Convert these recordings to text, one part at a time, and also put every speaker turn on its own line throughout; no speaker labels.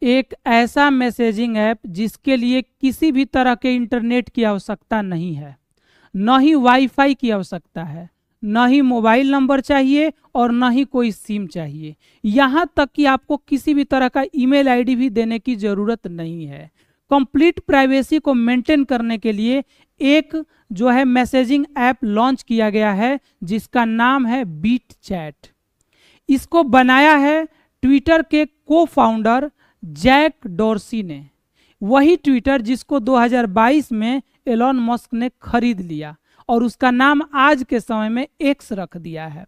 एक ऐसा messaging app जिसके लिए किसी भी तरह के इंटरनेट की आवश्यकता नहीं है, न ही वाईफाई की आवश्यकता है, न ही मोबाइल नंबर चाहिए और न ही कोई सिम चाहिए। यहाँ तक कि आपको किसी भी तरह का ईमेल आईडी भी देने की ज़रूरत नहीं है। कंप्लीट प्राइवेसी को मेंटेन करने के लिए एक जो है मैसेजिंग ऐप लॉन्च किया गया है जिसका नाम है बीट चैट। इसको बनाया है ट्विटर के को फाउंडर जैक डॉर्सी ने, वही ट्विटर जिसको 2022 में एलॉन मस्क ने खरीद लिया और उसका नाम आज के समय में एक्स रख दिया है।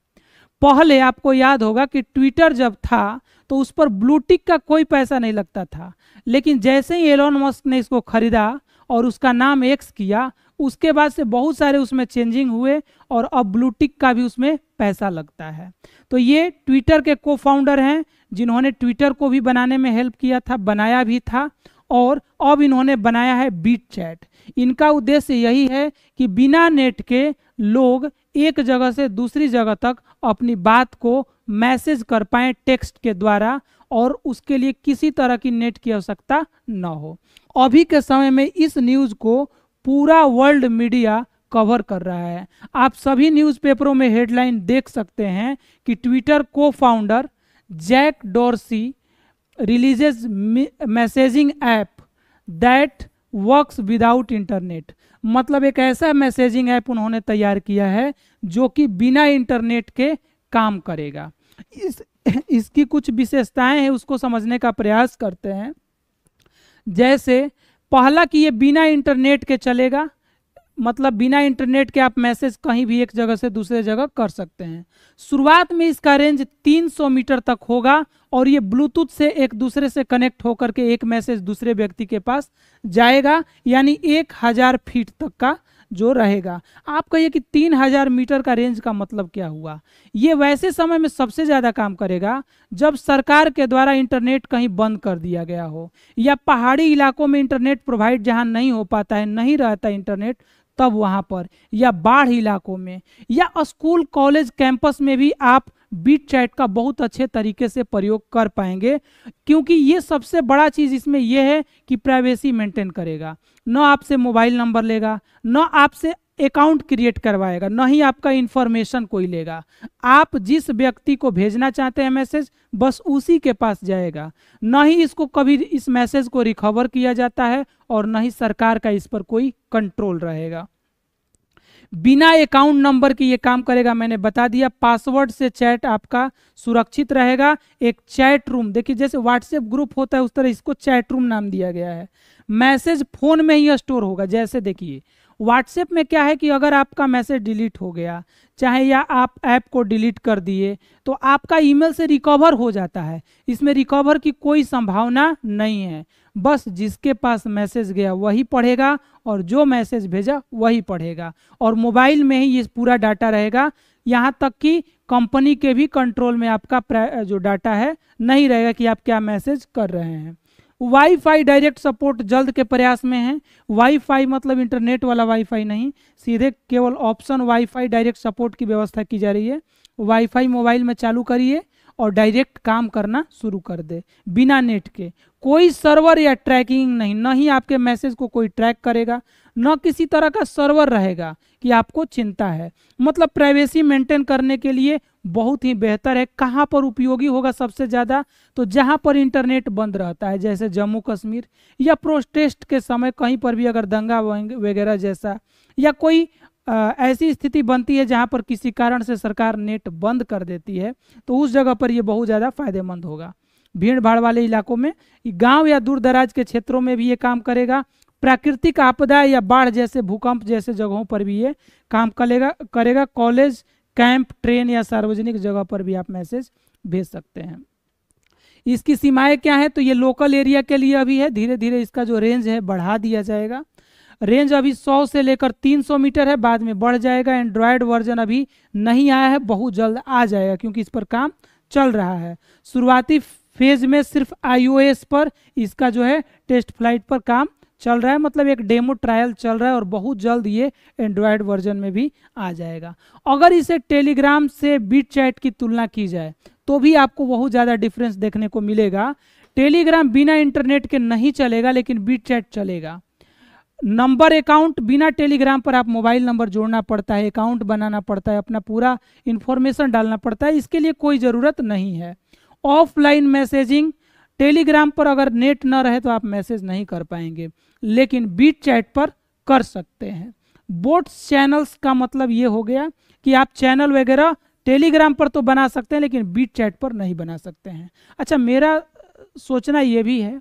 पहले आपको याद होगा कि ट्विटर जब था तो उस पर ब्लू टिक का कोई पैसा नहीं लगता था, लेकिन जैसे ही एलॉन मस्क ने इसको खरीदा और उसका नाम एक्स किया, उसके बाद से बहुत सारे उसमें चेंजिंग हुए और अब ब्लू टिक का भी उसमें पैसा लगता है। तो ये ट्विटर के को फाउंडर हैं जिन्होंने ट्विटर को भी बनाने में हेल्प किया था, बनाया भी था, और अब इन्होंने बनाया है बीट चैट। इनका उद्देश्य यही है कि बिना नेट के लोग एक जगह से दूसरी जगह तक अपनी बात को मैसेज कर पाएं टेक्स्ट के द्वारा, और उसके लिए किसी तरह की नेट की आवश्यकता न हो। अभी के समय में इस न्यूज़ को पूरा वर्ल्ड मीडिया कवर कर रहा है। आप सभी न्यूज़पेपरों में हेडलाइन देख सकते हैं कि ट्विटर को founder Jack Dorsey releases messaging app that works without internet. मतलब एक ऐसा मैसेजिंग ऐप उन्होंने तैयार किया है जो कि बिना इंटरनेट के काम करेगा। इसकी कुछ विशेषताएं हैं, उसको समझने का प्रयास करते हैं। जैसे पहला कि ये बिना इंटरनेट के चलेगा, मतलब बिना इंटरनेट के आप मैसेज कहीं भी एक जगह से दूसरे जगह कर सकते हैं। शुरुआत में इसका रेंज 300 मीटर तक होगा और ये ब्लूटूथ से एक दूसरे से कनेक्ट होकर के एक मैसेज दूसरे व्यक्ति के पास जाएगा, यानी 1000 फीट तक का जो रहेगा। आप कहिए कि 3000 मीटर का रेंज का मतलब क्या हुआ? ये वैसे समय में सबसे ज़्यादा काम करेगा जब सरकार के द्वारा इंटरनेट कहीं बंद कर दिया गया हो, या पहाड़ी इलाकों में इंटरनेट प्रोवाइड जहां नहीं हो पाता है, नहीं रहता इंटरनेट, तब वहां पर, या बाढ़ इलाकों में, या स्कूल कॉलेज कैंपस में भी आप बीट चैट का बहुत अच्छे तरीके से प्रयोग कर पाएंगे, क्योंकि ये सबसे बड़ा चीज़ इसमें यह है कि प्राइवेसी मेंटेन करेगा। न आपसे मोबाइल नंबर लेगा, न आपसे अकाउंट क्रिएट करवाएगा, न ही आपका इंफॉर्मेशन कोई लेगा। आप जिस व्यक्ति को भेजना चाहते हैं मैसेज, बस उसी के पास जाएगा। न ही इसको कभी इस मैसेज को रिकवर किया जाता है और न ही सरकार का इस पर कोई कंट्रोल रहेगा। बिना अकाउंट नंबर के ये काम करेगा, मैंने बता दिया। पासवर्ड से चैट आपका सुरक्षित रहेगा। एक चैट रूम, देखिए जैसे व्हाट्सएप ग्रुप होता है उस तरह इसको चैट रूम नाम दिया गया है। मैसेज फोन में ही स्टोर होगा। जैसे देखिए व्हाट्सएप में क्या है कि अगर आपका मैसेज डिलीट हो गया, चाहे या आप ऐप को डिलीट कर दिए, तो आपका ईमेल से रिकवर हो जाता है। इसमें रिकवर की कोई संभावना नहीं है। बस जिसके पास मैसेज गया वही पढ़ेगा और जो मैसेज भेजा वही पढ़ेगा, और मोबाइल में ही ये पूरा डाटा रहेगा। यहाँ तक कि कंपनी के भी कंट्रोल में आपका जो डाटा है नहीं रहेगा कि आप क्या मैसेज कर रहे हैं। वाईफाई डायरेक्ट सपोर्ट जल्द के प्रयास में है। वाईफाई मतलब इंटरनेट वाला वाईफाई नहीं, सीधे केवल ऑप्शन वाईफाई डायरेक्ट सपोर्ट की व्यवस्था की जा रही है। वाईफाई मोबाइल में चालू करिए और डायरेक्ट काम करना शुरू कर दे बिना नेट के। कोई सर्वर या ट्रैकिंग नहीं, न ही आपके मैसेज को कोई ट्रैक करेगा, न किसी तरह का सर्वर रहेगा कि आपको चिंता है। मतलब प्राइवेसी मेंटेन करने के लिए बहुत ही बेहतर है। कहाँ पर उपयोगी होगा सबसे ज़्यादा? तो जहाँ पर इंटरनेट बंद रहता है, जैसे जम्मू कश्मीर, या प्रोटेस्ट के समय कहीं पर भी अगर दंगा वगैरह जैसा, या कोई ऐसी स्थिति बनती है जहाँ पर किसी कारण से सरकार नेट बंद कर देती है, तो उस जगह पर ये बहुत ज़्यादा फायदेमंद होगा। भीड़ भाड़ वाले इलाकों में, गांव या दूर दराज के क्षेत्रों में भी ये काम करेगा। प्राकृतिक आपदा या बाढ़ जैसे भूकंप जैसे जगहों पर भी ये काम करेगा। कॉलेज, कैंप, ट्रेन या सार्वजनिक जगह पर भी आप मैसेज भेज सकते हैं। इसकी सीमाएं क्या है? तो ये लोकल एरिया के लिए अभी है, धीरे धीरे इसका जो रेंज है बढ़ा दिया जाएगा। रेंज अभी 100 से लेकर 300 मीटर है, बाद में बढ़ जाएगा। एंड्रॉयड वर्जन अभी नहीं आया है, बहुत जल्द आ जाएगा क्योंकि इस पर काम चल रहा है। शुरुआती फेज में सिर्फ iOS पर इसका जो है टेस्ट फ्लाइट पर काम चल रहा है, मतलब एक डेमो ट्रायल चल रहा है, और बहुत जल्द ये एंड्रॉयड वर्जन में भी आ जाएगा। अगर इसे टेलीग्राम से बीट चैट की तुलना की जाए तो भी आपको बहुत ज़्यादा डिफरेंस देखने को मिलेगा। टेलीग्राम बिना इंटरनेट के नहीं चलेगा, लेकिन बीट चैट चलेगा। नंबर अकाउंट बिना टेलीग्राम पर आप मोबाइल नंबर जोड़ना पड़ता है, अकाउंट बनाना पड़ता है, अपना पूरा इंफॉर्मेशन डालना पड़ता है, इसके लिए कोई ज़रूरत नहीं है। ऑफलाइन मैसेजिंग, टेलीग्राम पर अगर नेट ना रहे तो आप मैसेज नहीं कर पाएंगे, लेकिन बीट चैट पर कर सकते हैं। बोट्स चैनल्स का मतलब ये हो गया कि आप चैनल वगैरह टेलीग्राम पर तो बना सकते हैं, लेकिन बीट चैट पर नहीं बना सकते हैं। अच्छा, मेरा सोचना ये भी है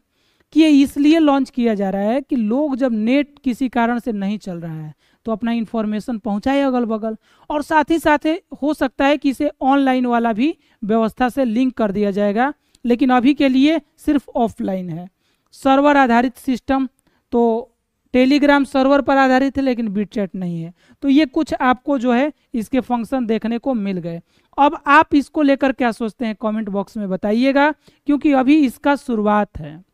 कि ये इसलिए लॉन्च किया जा रहा है कि लोग जब नेट किसी कारण से नहीं चल रहा है तो अपना इंफॉर्मेशन पहुंचाए अगल बगल, और साथ ही साथ हो सकता है कि इसे ऑनलाइन वाला भी व्यवस्था से लिंक कर दिया जाएगा, लेकिन अभी के लिए सिर्फ ऑफलाइन है। सर्वर आधारित सिस्टम तो टेलीग्राम सर्वर पर आधारित है, लेकिन बीट चैट नहीं है। तो ये कुछ आपको जो है इसके फंक्शन देखने को मिल गए। अब आप इसको लेकर क्या सोचते हैं कमेंट बॉक्स में बताइएगा, क्योंकि अभी इसका शुरुआत है।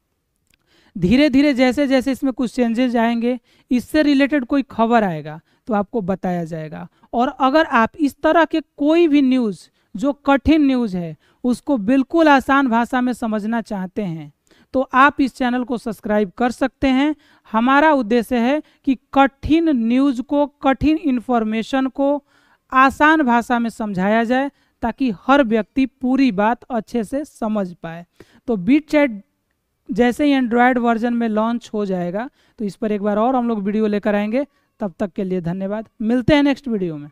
धीरे धीरे जैसे जैसे इसमें कुछ चेंजेस आएंगे, इससे रिलेटेड कोई खबर आएगा तो आपको बताया जाएगा। और अगर आप इस तरह के कोई भी न्यूज़ जो कठिन न्यूज़ है उसको बिल्कुल आसान भाषा में समझना चाहते हैं तो आप इस चैनल को सब्सक्राइब कर सकते हैं। हमारा उद्देश्य है कि कठिन न्यूज़ को, कठिन इन्फॉर्मेशन को आसान भाषा में समझाया जाए ताकि हर व्यक्ति पूरी बात अच्छे से समझ पाए। तो बीट चैट जैसे ही एंड्रॉयड वर्जन में लॉन्च हो जाएगा तो इस पर एक बार और हम लोग वीडियो लेकर आएंगे। तब तक के लिए धन्यवाद, मिलते हैं नेक्स्ट वीडियो में।